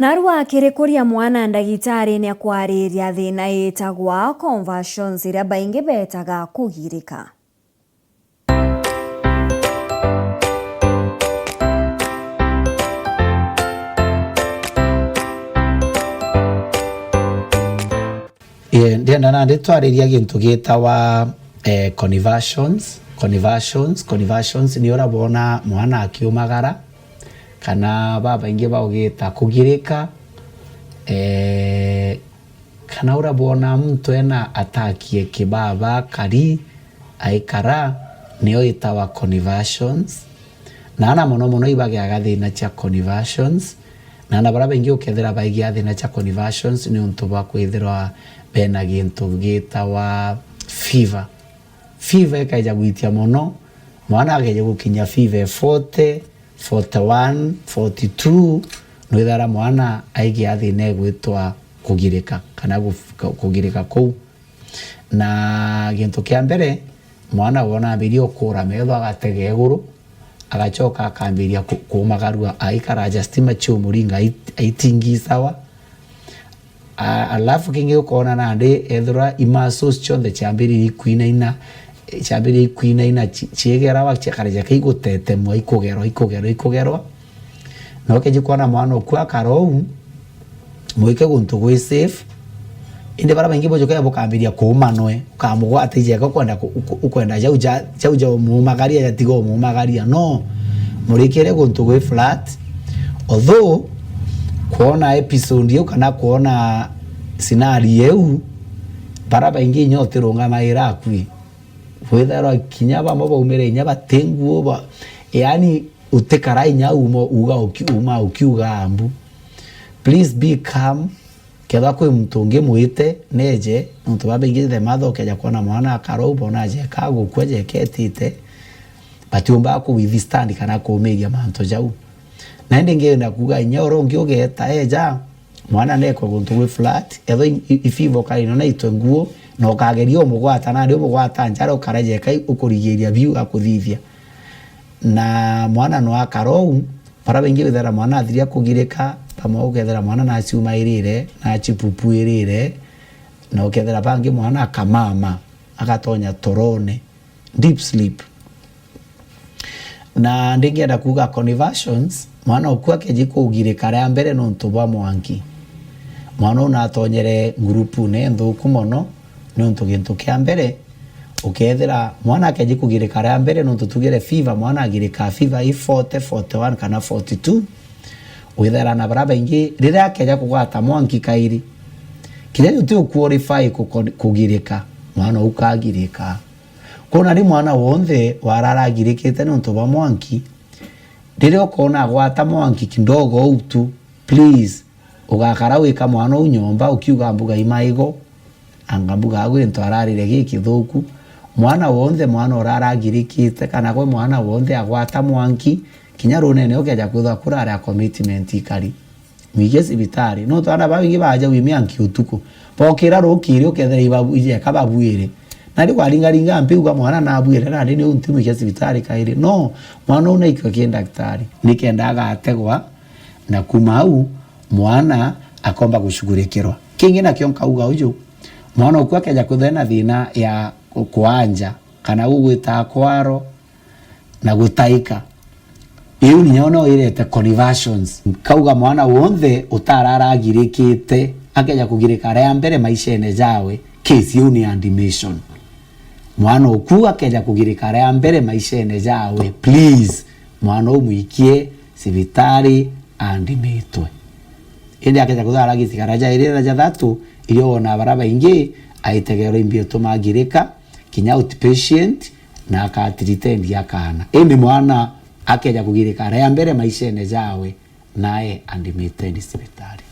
Narua kirikuria mwana ndagitari ni akwariria thina itagwa conversions iria baingi betaga kugirika. Ndienda na nditwariria gintu gitawa conversions ni urabona mwana akiumagara kana baba ingi baugita kugirika kana urabona mtu ena atakie kibaba kari aikara niyo itawa conversions na ana mono ibage agathina cha conversions na na baraba ingi ukethera baigi athina cha conversions ni untu bwa kwithirwa bena gintu gitawa fever kaija gwitia mono mwana ageje gukinya fever 40 41 42 no ithara mwana aigi athine gwitwa kugirika kana kugirika kou na gintu kia mbere mwana wona birio kura metho agatege iguru agachoka akambiria kumagarua aikara justima chumuringa aitingi sawa alafu kingi ukona nande ethura imasos chonde chambiri kuinaina chiegera wa chakaraja kigutete mwa ikugerwa no keje kona mwana okwa karou mwike guntu gwe safe inde bara bangi bojo kaya bokambiria kumanwe ukamugwa atije ukwenda jauja mumagaria yatigo mumagaria no murikere guntu gwe flat although kuona episode yo kana kuona scenario eu bara bangi nyote ronga maira akwi wethara kinyaba mabo umere nyaba tenguo ba yani utekara inyaumo ukiuga ambu. Please be calm keba kwe mtunge muite neje mtu babengi the mother keja kuona mwana akaro bona je kago kweje ketite batiumba ku withstand kana ko media manto jau na ndenge na kuga nyoro ngiyogeta eja mwana neko guntu we flat edo ifivo kali no naitwe nguo no kagerio mugwata na ndio mugwata njaro karaje kai ukurigeria view akuthithia na mwana no akarou para bengi wethera mwana athiria kugirika pamo ukethera mwana na ciuma irire na chipupu irire na ukethera bangi mwana akamama agatonya torone deep sleep na ndingenda kuga conversions mwana ukwa keji kugirika ria mbere no ntubwa mwanki mwana una atonyere grupu ne nthuku mono no ntugintu kia mbere ukethera mwana akeje kugirika ria mbere no tutugire fever mwana agirika fever 40 41 kana 42 withera na baraba ingi rira akeja kugwata mwanki kairi kile utu qualify kugirika mwana ukagirika kona ni mwana wonde wararagirikite no ntuba mwanki rira ukona gwata mwanki kindogo utu please ugakara wika mwana unyomba ukiuga mbuga imaigo angambuga agwe ntwararire giki thuku mwana wonde mwana oraragirikite kana gwe mwana wonde agwata mwanki kinya runene okeja kutha kurara commitment ikari mwige sibitari no twana babingi baje wimianki utuku pokira rukiri okethera ibabu ije kababuire nari kwaringaringa mpiuga mwana na abuire na ni untu mwige sibitari kaire no mwana una ikyo daktari nikenda agategwa na kumau mwana akomba gushugurikirwa kingi na kionka uga uju mwana ukwa keja kuthena thina ya kuanja kana ugwita kwaro na gutaika iu ni nyono irete conversions kauga mwana wonde utararagirikite akeja kugirika ria mbere maishene jawe case uni animation mwana ukua keja kugirika ria mbere maishene jawe please mwana umuikie sibitari andimitwe ende akeja kuthara gisikaraja irira ja thatu irio ona baraba ingi aitegero imbio tumagirika kinya outpatient na akatritendi akana ende mwana akeja kugirika ria mbere maishene jawe nae andimitwe sibitari.